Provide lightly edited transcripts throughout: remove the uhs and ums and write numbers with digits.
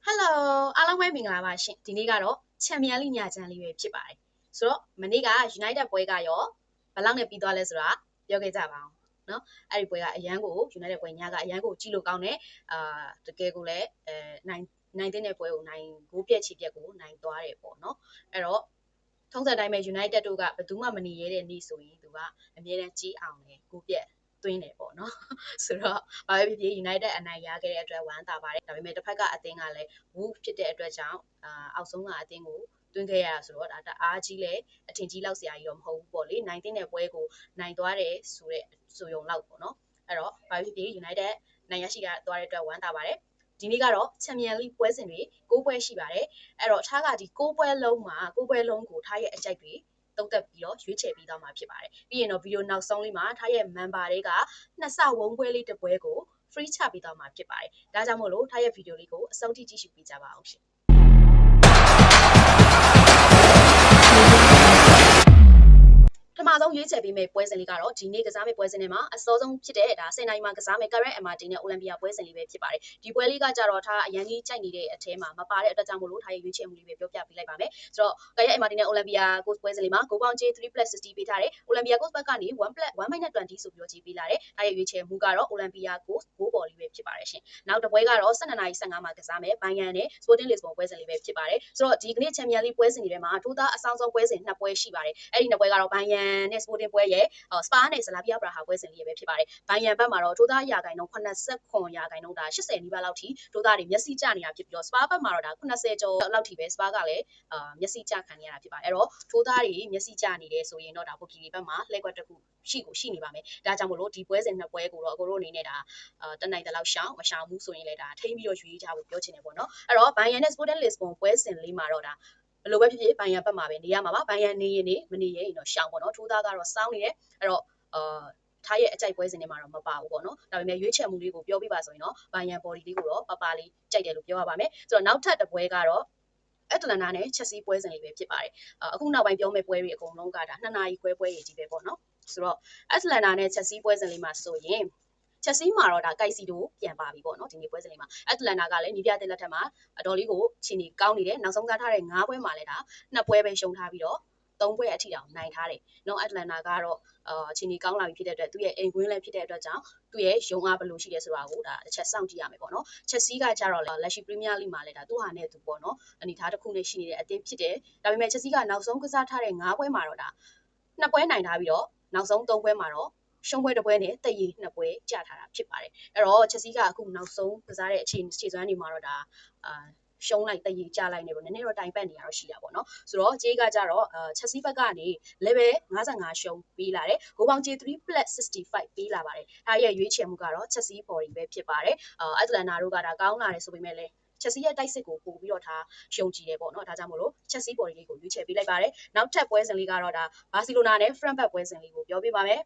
Hello အားလုံးပဲမင်္ဂလာပါရှင်ဒီနေ့ကတော့ချန်ပီယံလိညာချန်လေးပဲဖြစ်ပါတယ်ဆိုတော့မနေ့က United ပွဲကရောဘယ်လောက်နဲ့ပြီးသွားလဲဆိုတာပြောခဲ့ကြပါအောင်เนาะအဲ့ဒီပွဲကအရန်ကို United ပွဲညကအရန်ကိုကြည့်လို့ကောင်းတယ်တကယ်ကိုလည်းနိုင်တဲ့ပွဲကိုနိုင်ဂိုးပြက်ချီပြက်ကိုနိုင်သွားတယ်ပေါ့เนาะအဲ့တော့ထုံးစံတိုင်းပဲ United တို့ကဘယ်သူမှမနေရတဲ့နေ့ဆိုရင်သူကအမြဲတမ်းကြီးအောင်တယ်ဂိုးပြက်သွင်းတယ်ပေါ့เนาะဆိုတော့ဘာပဲဖြစ်ဖြစ် United အနိုင်ရခဲ့တဲ့အတွက်ဝမ်းသာပါတယ်ဒါပေမဲ့တစ်ဖက်ကအသင်းကလည်း Wolf ဖြစ်တဲ့အတွက်ကြောင့်အောက်ဆုံးကအသင်းကိုတွင်းခဲ့ရတာဆိုတော့ဒါတအားကြီးလဲအထင်ကြီးလောက်စရာကြီးတော့မဟုတ်ဘူးပေါ့လေနိုင်တဲ့ပွဲကိုနိုင်သွားတယ်ဆိုရုံလောက်ပေါ့နော်အဲ့တော့ဘာဖြစ်ဖြစ် United နိုင်ရရှိတာသွားတဲ့အတွက်ဝမ်းသာပါတယ်ဒီနေ့ကတော့ Champions League ပွဲစဉ်တွေ6ပွဲရှိပါတယ်အဲ့တော့ထားကဒီ6ပွဲလုံးမှာ6ပွဲလုံးကိုထားရဲ့အကြိုက်တွေတုံးတက်ပြီးတော့ရွေးချယ်ပြီးသွားမှာဖြစ်ပါတယ်ပြီးရင်တော့ဗီဒီယိုနောက်ဆုံးလေးမှာထားရဲ့ member တွေကနှစ်ဆဝုန်းပွဲလေးတစ်ပွဲကို free ချပေးသွားမှာဖြစ်ပါတယ်ဒါကြောင့်မို့လို့ထားရဲ့ဗီဒီယိုလေးကိုအဆုံးထိကြည့်ရှုပေးကြပါအောင်ရှင်ပထမဆုံးရွေးချယ်ပေးမယ့်ပွဲစဉ်လေးကတော့ဒီနေ့ကစားမယ့်ပွဲစဉ်တွေမှာအစောဆုံးဖြစ်တဲ့ဒါ10နိုင်မှာကစားမယ့် Current MRT နဲ့ Olympia ပွဲစဉ်လေးပဲဖြစ်ပါတယ်ဒီပွဲလေးကကြတော့ထားအရန်ကြီးကြိုက်နေတဲ့အထဲမှာမပါတဲ့အတွက်ကြောင့်မို့လို့ထားရဲ့ရွေးချယ်မှုလေးပဲပြောပြပေးလိုက်ပါမယ်ဆိုတော့ Current MRT နဲ့ Olympia ကိုပွဲစဉ်လေးမှာကိုပေါင်းချေ 3+60 ပေးထားတယ် Olympia ကိုဘက်ကနေ 1+1-20 ဆိုပြီးတော့ခြေပေးလာတယ်ထားရဲ့ရွေးချယ်မှုကတော့ Olympia ကို6ပေါ်လေးပဲဖြစ်ပါတယ်ရှင်နောက်တစ်ပွဲကတော့12:15မှာကစားမယ် Bayern နဲ့ Sporting Lisbon ပွဲစဉ်လေးပဲဖြစ်ပါတယ်ဆိုတော့ဒီကနေ့ Champions League ပွဲစဉ်တွေထဲမှာထိုးသားအဆောင်ဆုံးပွဲစဉ်2ပွဲရှိပါတယ်အဲ့ဒီ2ပွဲကတော့ Bayern နဲ့ Sporting ပွဲရဲ့Spa နဲ့ Slavia Praha ပွဲစဉ်လေးပဲဖြစ်ပါတယ်။ Bayern ဘက်မှာတော့ထိုးသားရာခိုင်နှုန်း89ရာခိုင်နှုန်းဒါ80နီးပါးလောက်ထိထိုးသားတွေမျက်စိကျနေတာဖြစ်ပြီးတော့ Spa ဘက်မှာတော့ဒါ90ကျော်လောက်ထိပဲ Spa ကလည်းမျက်စိကျခံရတာဖြစ်ပါတယ်။အဲ့တော့ထိုးသားတွေမျက်စိကျနေတယ်ဆိုရင်တော့ဒါပိုကီဘက်မှာလှည့်ကွက်တစ်ခုရှိနေပါမယ်။ဒါကြောင့်မို့လို့ဒီပွဲစဉ်2ပွဲကိုတော့အကိုတို့အနေနဲ့ဒါတနိုင်တလောက်ရှောင်းမရှောင်းဘူးဆိုရင်လည်းဒါထိမ့်ပြီးတော့ရွေးကြဖို့ပြောချင်တယ်ပေါ့နော်။အဲ့တော့ Bayern နဲ့ Sporting Lisbon ပွဲစဉ်လေးမှာတော့ဒါဘယ်လိုပဲဖြစ်ဖြစ်ဘိုင်ယန်ဘက်မှာပဲနေရမှာပါဘိုင်ယန်နေရင်နေမနေရင်တော့ရှောင်းပေါ့နော်ထိုးသားကတော့စောင်းနေတယ်အဲ့တော့ထားရဲ့အကြိုက်ပွဲစဉ်တွေမှာတော့မပါဘူးပေါ့နော်ဒါပေမဲ့ရွေးချယ်မှုလေးကိုပြောပြပါဆိုရင်တော့ဘိုင်ယန် body လေးကိုတော့ပပလေးကြိုက်တယ်လို့ပြောရပါမယ်ဆိုတော့နောက်ထပ်တစ်ပွဲကတော့အတလန်နာနဲ့ချက်စီပွဲစဉ်လေးပဲဖြစ်ပါတယ်အခုနောက်ပိုင်းပြောမယ့်ပွဲတွေအကုန်လုံးကဒါ2နာရီခွဲပွဲတွေကြီးပဲပေါ့နော်ဆိုတော့အတလန်နာနဲ့ချက်စီပွဲစဉ်လေးမှာဆိုရင်ချက်စီမှာတော့ဒါကိုက်စီတိုပြန်ပါပြီပေါ့နော်ဒီနေ့ပွဲစဉ်လေးမှာအတလန်နာကလည်းနီးပြတဲ့လက်ထက်မှာအတော်လေးကိုခြေနေကောင်းနေတယ်နောက်ဆုံးကထားတဲ့9ပွဲမှာလည်းဒါ2ပွဲပဲရှုံးထားပြီးတော့3ပွဲအထိတောင်နိုင်ထားတယ်။နော်အတလန်နာကတော့ခြေနေကောင်းလာပြီဖြစ်တဲ့အတွက်သူ့ရဲ့အိမ်ကွင်းလည်းဖြစ်တဲ့အတွက်ကြောင့်သူ့ရဲ့ရုံအားဘယ်လိုရှိလဲဆိုတာကိုဒါတစ်ချက်စောင့်ကြည့်ရမယ်ပေါ့နော်။ချက်စီးကကြတော့လက်ရှိ Premier League မှာလည်းဒါသူ့ဟာနဲ့သူပေါ့နော်အနေထားတစ်ခုနဲ့ရှိနေတဲ့အသင်းဖြစ်တယ်။ဒါပေမဲ့ချက်စီးကနောက်ဆုံးကစားထားတဲ့9ပွဲမှာတော့ဒါ2ပွဲနိုင်ထားပြီးတော့နောက်ဆုံး3ပွဲမှာတော့ရှုံးပွဲတစ်ပွဲနဲ့တည်ရည်2ပွဲကျထားတာဖြစ်ပါတယ်အဲ့တော့ချက်စီးကအခုနောက်ဆုံးကစားတဲ့အခြေစွမ်းနေမှာတော့ဒါရှုံးလိုက်တည်ရည်ကျလိုက်နေပေါ့နည်းနည်းတော့တိုင်ပတ်နေရတော့ရှိတာပေါ့နော်ဆိုတော့ကြေးကကြတော့ချက်စီးဘက်ကနေ level 55ရှုံးပေးလာတယ်ဂိုးပေါင်းကြေး 3+65 ပေးလာပါတယ်ဒါရဲ့ရွေးချယ်မှုကတော့ချက်စီး body ပဲဖြစ်ပါတယ်အတလန်နာတို့ကဒါကောင်းလာတယ်ဆိုပေမဲ့လည်းချက်စီးရဲ့တိုက်စစ်ကိုပို့ပြီးတော့ထားယုံကြည်တယ်ပေါ့နော်ဒါကြောင့်မို့လို့ချက်စီး body လေးကိုရွေးချယ်ပေးလိုက်ပါတယ်နောက်ထပ်ပွဲစဉ်လေးကတော့ဒါဘာစီလိုနာနဲ့ Frankfurt ပွဲစဉ်လေးကိုပြောပြပါမယ်အဲ့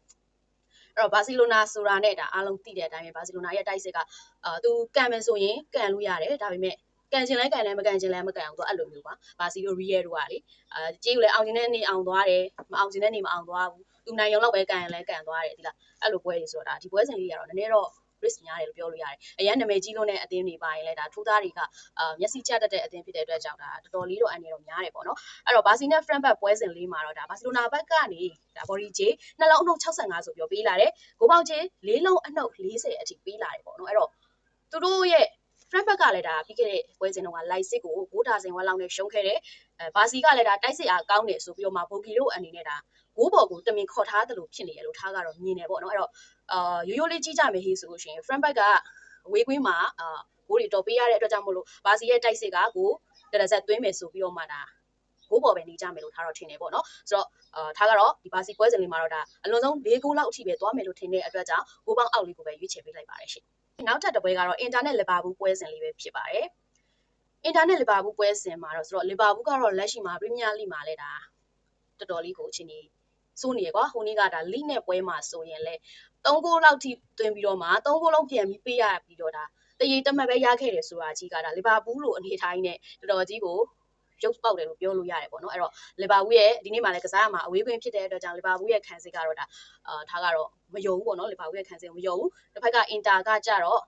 တော့ဘာစီလိုနာဆိုတာနဲ့ဒါအားလုံးသိတဲ့အတိုင်းပဲဘာစီလိုနာရဲ့တိုက်စစ်ကသူကန်မယ်ဆိုရင်ကန်လို့ရတယ်ဒါပေမဲ့ကန်ချင်လဲကန်လဲမကန်ချင်လဲမကန်အောင်သူအဲ့လိုမျိုးပါဘာစီလိုရီယယ်တို့ကလေကြေးကိုလည်းအောင်ချင်တဲ့နေအောင်သွားတယ်မအောင်ချင်တဲ့နေမအောင်သွားဘူးသူနိုင်ရုံလောက်ပဲကန်ရင်လဲကန်သွားတယ်ဒီလားအဲ့လိုပွဲတွေဆိုတော့ဒါဒီပွဲစဉ်လေးကတော့နည်းနည်းတော့ risk များတယ်လို့ပြောလို့ရတယ်အရင်နာမည်ကြီးလို့နဲ့အသင်းတွေပါရင်လည်းဒါထိုးသားတွေကမျက်စိကျတတ်တဲ့အသင်းဖြစ်တဲ့အတွက်ကြောင့်ဒါတော်တော်လေးတော့အန်ရတော့များတယ်ပေါ့နော်အဲ့တော့ဘာစီနဲ့ Frankfurt ပွဲစဉ်လေးမှာတော့ဒါဘာစီလိုနာဘက်ကနေဒါ body ကြေးနှလုံးအနှုတ်65ဆိုပြီးပေးလာတယ်ဂိုးပေါက်ကြေး၄လုံးအနှုတ်40အထိပေးလာတယ်ပေါ့နော်အဲ့တော့သူတို့ရဲ့ Frankfurt ကလည်းဒါပြီးခဲ့တဲ့ပွဲစဉ်တုန်းကလိုက်စစ်ကိုဂိုးဒါစင်ဝက်လောက်နဲ့ရှုံးခဲ့တယ်ဘာစီကလည်းဒါတိုက်စစ်အားကောင်းတယ်ဆိုပြီးတော့မှဘိုကီတို့အနေနဲ့ဒါဂိုးပေါ်ကိုတမင်ခေါ်ထားတယ်လို့ဖြစ်နေရလို့ထားကတော့မြင်တယ်ပေါ့နော်အဲ့တော့ရိုးရိုးလေးကြီးကြမယ်ဟေးဆိုလို့ရှိရင် Frankfurt ကအဝေးကွင်းမှာဂိုးတွေတော်ပေးရတဲ့အတွက်ကြောင့်မို့လို့ဘာစီရဲ့တိုက်စစ်ကကိုတရဆက်သွင်းမယ်ဆိုပြီးတော့မှဒါဂိုးပေါ်ပဲနေကြမယ်လို့ထားတော့ထင်တယ်ပေါ့နော်ဆိုတော့ထားကတော့ဒီဘာစီပွဲစဉ်လေးမှာတော့ဒါအလွန်ဆုံး၄ဂိုးလောက်အထိပဲသွားမယ်လို့ထင်တဲ့အတွက်ကြောင့်ဂိုးပေါင်းအောက်လေးကိုပဲရွေးချယ်ပေးလိုက်ပါတယ်ရှင်နောက်ထပ်တစ်ပွဲကတော့ Internet လီဗာပူးပွဲစဉ်လေးပဲဖြစ်ပါတယ်Internet လီဗာပူးပွဲစဉ်မှာတော့ဆိုတော့လီဗာပူးကတော့လက်ရှိမှာ Premier League မှာလည်းဒါတော်တော်လေးကိုအချိန်ကြီးစိုးနေရကွာဟိုနေ့ကဒါ League နဲ့ပွဲမှာဆိုရင်လဲ3ဂိုးလောက်ထိသွင်းပြီးတော့မှ3ဂိုးလုံးပြန်ပြီးပေးရပြီးတော့ဒါတရေတမတ်ပဲရခဲ့တယ်ဆိုတာကြီးကဒါလီဗာပူးလိုအနေထိုင်းနဲ့တော်တော်ကြီးကိုရုပ်ပေါက်တယ်လို့ပြောလို့ရတယ်ပေါ့နော်အဲ့တော့လီဗာပူးရဲ့ဒီနေ့မှလည်းကစားရမှာအဝေးကွင်းဖြစ်တဲ့အတွက်ကြောင့်လီဗာပူးရဲ့ခံစစ်ကတော့ဒါထားကတော့မယုံဘူးပေါ့နော်လီဗာပူးရဲ့ခံစစ်မယုံဘူးတစ်ဖက်က Inter ကကြတော့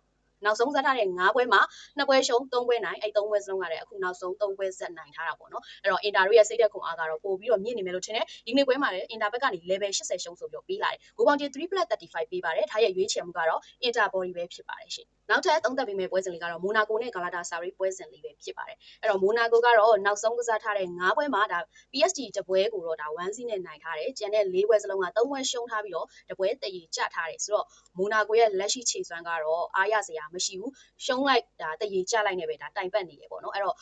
နောက်ဆုံးစားထားတဲ့9ပွဲမှာ2ပွဲရှုံး3ပွဲနိုင်အဲ့3ပွဲစလုံးကလည်းအခုနောက်ဆုံး3ပွဲဆက်နိုင်ထားတာပေါ့နော်အဲ့တော့ Inter တို့ရဲ့စိတ်သက်ခွန်အားကတော့ပို့ပြီးတော့မြင့်နေမယ်လို့ထင်တယ်ဒီနေ့ပွဲမှာလည်း Inter ဘက်ကနေ level 80ရှုံးဆိုပြီးတော့ပေးလာတယ်ဂိုးပေါင်းကြီး3+35ပေးပါတယ်ဒါရဲ့ရွေးချယ်မှုကတော့ Inter body ပဲဖြစ်ပါတယ်ရှင်နောက်ထပ်သုံးသပ်ပေးမယ့်ပွဲစဉ်လေးကတော့ Monaco နဲ့ Galatasaray ပွဲစဉ်လေးပဲဖြစ်ပါတယ်အဲ့တော့ Monaco ကတော့နောက်ဆုံးကစားထားတဲ့9ပွဲမှာဒါ PSG တပွဲကိုတော့ဒါ1-0နဲ့နိုင်ထားတယ်ကျန်တဲ့4ပွဲစလုံးက3ပွဲရှုံးထားပြီးတော့တပွဲတည်ကျထားတယ်ဆိုတော့ Monaco ရဲ့လက်ရှိခြေစွမ်းကတော့အားရစရာမရှိဘူးရှုံးလိုက်ဒါတည်ကျလိုက်နေပဲဒါတိုင်ပတ်နေတယ်ပေါ့နော်အဲ့တော့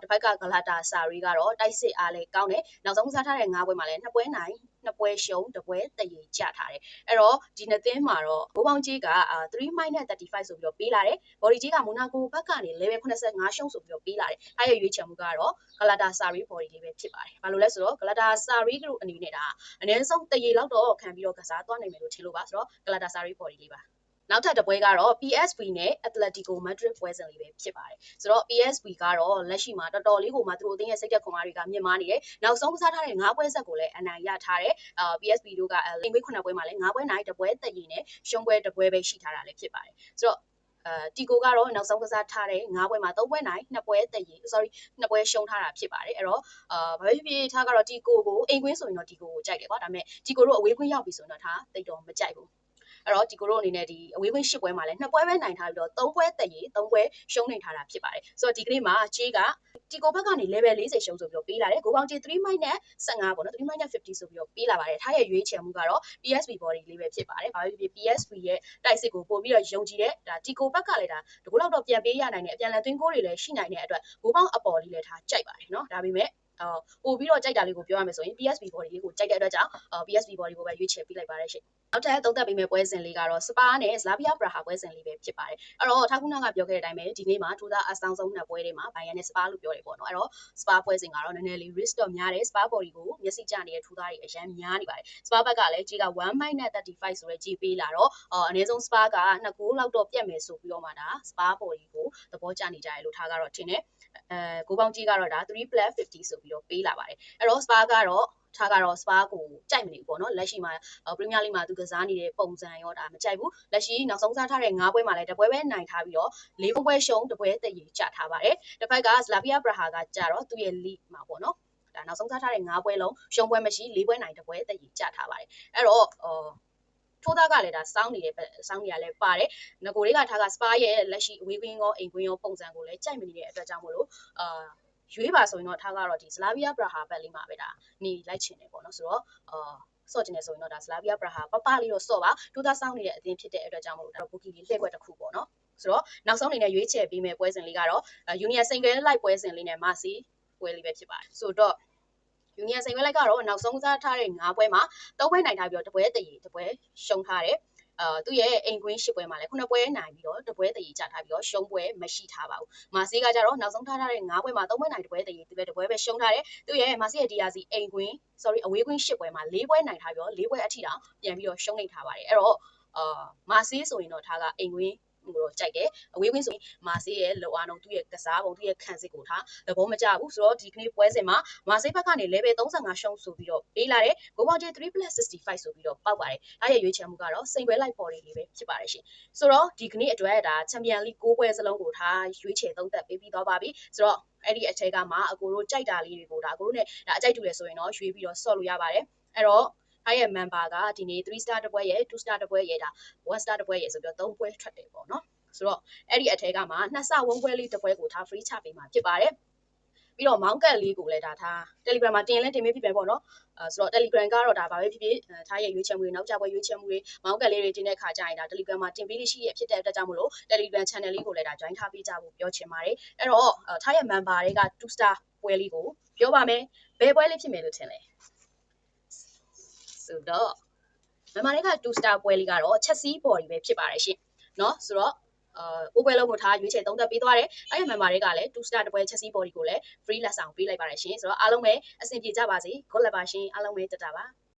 တစ်ဖက်က Galatasaray ကတော့တိုက်စစ်အားလည်းကောင်းတယ်နောက်ဆုံးကစားထားတဲ့9ပွဲမှာလည်း2ပွဲနိုင်2ပွဲရှုံးတပွဲတည်ကျထားတယ်အဲ့တော့ဒီနှစ်သင်းမှာတော့ဘိုးပေါင်းကြီးက3-35ဆိုပြီးတော့ပေးလာတယ် body ကြီးက Monaco ဘက်ကနေ level 85ရှုံးဆိုပြီးတော့ပေးလာတယ်အဲ့ရဲ့ရွေးချယ်မှုကတော့ Galatasaray body လေးပဲဖြစ်ပါတယ်ဘာလို့လဲဆိုတော့ Galatasaray တို့အနေနဲ့ဒါအနည်းဆုံးတရေလောက်တော့ခံပြီးတော့ကစားသွားနိုင်မယ်လို့ထင်လို့ပါဆိုတော့ Galatasaray body လေးပါနောက်ထပ်တစ်ပွဲကတော့ PSV နဲ့ Atletico Madrid ပွဲစဉ်လေးပဲဖြစ်ပါတယ်ဆိုတော့ PSV ကတော့လက်ရှိမှာတော်တော်လေးကိုမှသူတို့အသင်းရဲ့စိတ်သက်ခွန်အားတွေကမြင့်မားနေတယ်နောက်ဆုံးကစားထားတဲ့9ပွဲဆက်ကိုလည်းအနိုင်ရထားတယ်PSV တို့ကအိမ်ကွေး9ပွဲမှာလည်း9ပွဲနိုင်တစ်ပွဲတည်နဲ့ရှုံးပွဲတစ်ပွဲပဲရှိထားတာလည်းဖြစ်ပါတယ်ဆိုတော့တီကိုကတော့နောက်ဆုံးကစားထားတဲ့9ပွဲမှာ3ပွဲနိုင်2ပွဲတည်2ပွဲရှုံးထားတာဖြစ်ပါတယ်အဲ့တော့ဘာပဲဖြစ်ဖြစ်ထားကတော့တီကိုကိုအိမ်ကွင်းဆိုရင်တော့တီကိုကိုကြိုက်တယ်ကွာဒါပေမဲ့တီကိုတို့အဝေးကွင်းရောက်ပြီဆိုရင်တော့ထားတိတ်တော့မကြိုက်ဘူးအဲ့တော့ဒီကိုတို့အနေနဲ့ဒီအဝေးကွင်း10ပွဲမှာလည်း2ပွဲပဲနိုင်ထားပြီးတော့3ပွဲတည်3ပွဲရှုံးနေထားတာဖြစ်ပါတယ်ဆိုတော့ဒီကနေ့မှာချေးကတီကိုဘက်ကနေ level 40ရှုံးဆိုပြီးတော့ပေးလာတယ်ဂိုးပေါင်းချေး3-15ပေါ့နော်3-50ဆိုပြီးတော့ပေးလာပါတယ်ထားရဲ့ရွေးချယ်မှုကတော့ PSV body လေးပဲဖြစ်ပါတယ်ဘာလို့ဖြစ် PSV ရဲ့တိုက်စစ်ကိုပို့ပြီးတော့ယုံကြည်တဲ့ဒါတီကိုဘက်ကလည်းဒါတကူလောက်တော့ပြန်ပေးရနိုင်တဲ့အပြန်လည်သွင်းကိုတွေလည်းရှိနိုင်တဲ့အတွက်ဂိုးပေါင်းအပေါ်လေးလည်းထားကြိုက်ပါတယ်နော်ဒါပေမဲ့ပို့ပြီးတော့ကြိုက်တာလေးကိုပြောရမယ်ဆိုရင် PSV body လေးကိုကြိုက်တဲ့အတွက်ကြောင့်PSV body ကိုပဲရွေးချယ်ပေးလိုက်ပါတယ်ရှင်နောက်ထပ်သုံးသပ်ပေးမယ့်ပွဲစဉ်လေးကတော့ Spa နဲ့ Slavia Praha ပွဲစဉ်လေးပဲဖြစ်ပါတယ်အဲ့တော့ထားခုနကပြောခဲ့တဲ့အတိုင်းပဲဒီနေ့မှာထူးသားအဆောင်ဆုံးနှစ်ပွဲတွေမှာ Bayern နဲ့ Spa လို့ပြောတယ်ပေါ့နော်အဲ့တော့ Spa ပွဲစဉ်ကတော့နည်းနည်းလေး risk တော့များတယ် Spa body ကိုမျက်စိကျနေတဲ့ထူးသားတွေအရန်များနေပါတယ် Spa ဘက်ကလည်းကြီးက1-35ဆိုတဲ့ကြီးပေးလာတော့အနည်းဆုံး Spa က2ဂိုးလောက်တော့ပြတ်မယ်ဆိုပြီးတော့မှဒါ Spa body ကိုသဘောကျနေကြတယ်လို့ထားကတော့ထင်တယ်ဂိုးပေါင်းကြီးကတော့ဒါ3+50ဆိုပြီးတော့ပေးလာပါတယ်အဲ့တော့ Spa ကတော့ထားကတော့ Spa ကိုကြိုက်မနေဘူးပေါ့နော်လက်ရှိမှာ Premier League မှာသူကစားနေတဲ့ပုံစံရောဒါမကြိုက်ဘူးလက်ရှိနောက်ဆုံးစားထားတဲ့9ပွဲမှာလည်းတပွဲပဲနိုင်ထားပြီးတော့4ပွဲရှုံးတပွဲတည်ကျထားပါတယ်တစ်ဖက်က Slavia Praha ကကြတော့သူ့ရဲ့ league မှာပေါ့နော်ဒါနောက်ဆုံးစားထားတဲ့9ပွဲလုံးရှုံးပွဲမရှိ4ပွဲနိုင်တပွဲတည်ကျထားပါတယ်အဲ့တော့ထိုးသားကလည်းဒါစောင်းနေရလဲပါတယ်ငကိုလေးကထားက Spa ရဲ့လက်ရှိအဝေးကွင်းရောအိမ်ကွင်းရောပုံစံကိုလည်းကြိုက်မနေတဲ့အတွက်ကြောင့်မို့လို့ရွေးပါဆိုရင်တော့ထားကတော့ဒီ Slavia Praha ဘက်လေးမှာပဲဒါနေလိုက်ချင်တယ်ပေါ့နော်ဆိုတော့ဆော့ကျင်နေဆိုရင်တော့ဒါ Slavia Praha ပလေးတော့ဆော့ပါထိုးသားစောင်းနေတဲ့အသင်းဖြစ်တဲ့အတွက်ကြောင့်မို့လို့ဒါတော့ bookie လေးလှည့်ကွက်တစ်ခုပေါ့နော်ဆိုတော့နောက်ဆုံးအနေနဲ့ရွေးချယ်ပေးမယ့်ပွဲစဉ်လေးကတော့ Union Single Light ပွဲစဉ်လေးနဲ့ Marcy ပွဲလေးပဲဖြစ်ပါတယ်ဆိုတော့ Union Single Light ကတော့နောက်ဆုံးစားထားတဲ့9ပွဲမှာ3ပွဲနိုင်ထားပြီးတော့တပွဲတည်တပွဲရှုံးထားတယ်သူ့ရဲ့အိမ်ကွင်း10ပွဲမှာလည်း9ပွဲနိုင်ပြီးတော့တပွဲတည်ချထားပြီးတော့ရှုံးပွဲမရှိထားပါဘူးမာစီကကြတော့နောက်ဆုံးထားတဲ့9ပွဲမှာ3ပွဲနိုင်တပွဲတည်သူလည်းတပွဲပဲရှုံးထားတယ်သူ့ရဲ့မာစီရဲ့ DRC အိမ်ကွင်းအဝေးကွင်း10ပွဲမှာ4ပွဲနိုင်ထားပြီးတော့4ပွဲအထိတောင်ပြန်ပြီးတော့ရှုံးနေထားပါတယ်အဲ့တော့မာစီဆိုရင်တော့ထားကအိမ်ကွင်းကိုတော့ကြိုက်တယ်အဝေးကွင်းဆိုရင်မာဆေးရဲ့လောအားလုံးသူ့ရဲ့ကစားပုံသူ့ရဲ့ခံစစ်ကိုထားသဘောမကျဘူးဆိုတော့ဒီကနေ့ပွဲစဉ်မှာမာဆေးဘက်ကနေ level 35ရှုံးဆိုပြီးတော့ပေးလာတယ်ဂိုးပေါင်းချေ3+65ဆိုပြီးတော့ပောက်ပါတယ်ဒါရဲ့ရွေးချယ်မှုကတော့စိန်ပွဲလိုက်ပေါ်လေးပဲဖြစ်ပါတယ်ရှင်ဆိုတော့ဒီကနေ့အတွက်ဒါ Champions League 6ပွဲစလုံးကိုထားရွေးချယ်သုံးသပ်ပေးပြီးတော့ပါပြီဆိုတော့အဲ့ဒီအထက်ကမှအကိုတို့ကြိုက်တာလေးတွေကိုဒါအကိုတို့နဲ့ဒါအကြိုက်တူတယ်ဆိုရင်တော့ရွေးပြီးတော့ဆော့လို့ရပါတယ်အဲ့တော့အဲ့ရဲ့ member ကဒီနေ့3 star တစ်ပွဲရဲ့2 star တစ်ပွဲရဲ့ဒါ1 star တစ်ပွဲရဲ့ဆိုပြီးတော့3ပွဲထွက်တယ်ပေါ့နော်ဆိုတော့အဲ့ဒီအထက်ကမှနှစ်ဆဝန်းပွဲလေးတစ်ပွဲကိုထား free ချပေးမှာဖြစ်ပါတယ်ပြီးတော့မောင်းကတ်လေးကိုလည်းဒါထား Telegram မှာတင်ပေးဖြစ်ပဲပေါ့နော်ဆိုတော့ Telegram ကတော့ဒါဘာပဲဖြစ်ဖြစ်ထားရဲ့ရွေးချယ်မှုတွေနောက်ကျပွဲရွေးချယ်မှုတွေမောင်းကတ်လေးတွေတင်တဲ့ခါကျရင်ဒါ Telegram မှာတင်ပေးလို့ရှိရဖြစ်တဲ့အတွက်ကြောင့်မလို့ Telegram channel လေးကိုလည်းဒါ join ထားပေးကြဖို့ပြောချင်ပါတယ်အဲ့တော့ထားရဲ့ member တွေက2 star ပွဲလေးကိုပြောပါမယ်ဘယ်ပွဲလေးဖြစ်မယ်လို့ထင်လဲဆိုတော့ member တွေက2 star ပွဲလေးကတော့ Chelsea body ပဲဖြစ်ပါတယ်ရှင်เนาะဆိုတော့အိုးပွဲလုံးကိုထားရွေးချယ်သုံးသပ်ပေးသွားတယ်အဲ့ဒီ member တွေကလည်း2 star တပွဲ Chelsea body ကိုလည်း free လက်ဆောင်ပေးလိုက်ပါတယ်ရှင်ဆိုတော့အားလုံးပဲအဆင်ပြေကြပါစေ good luck ပါရှင်အားလုံးပဲတက်တာပါ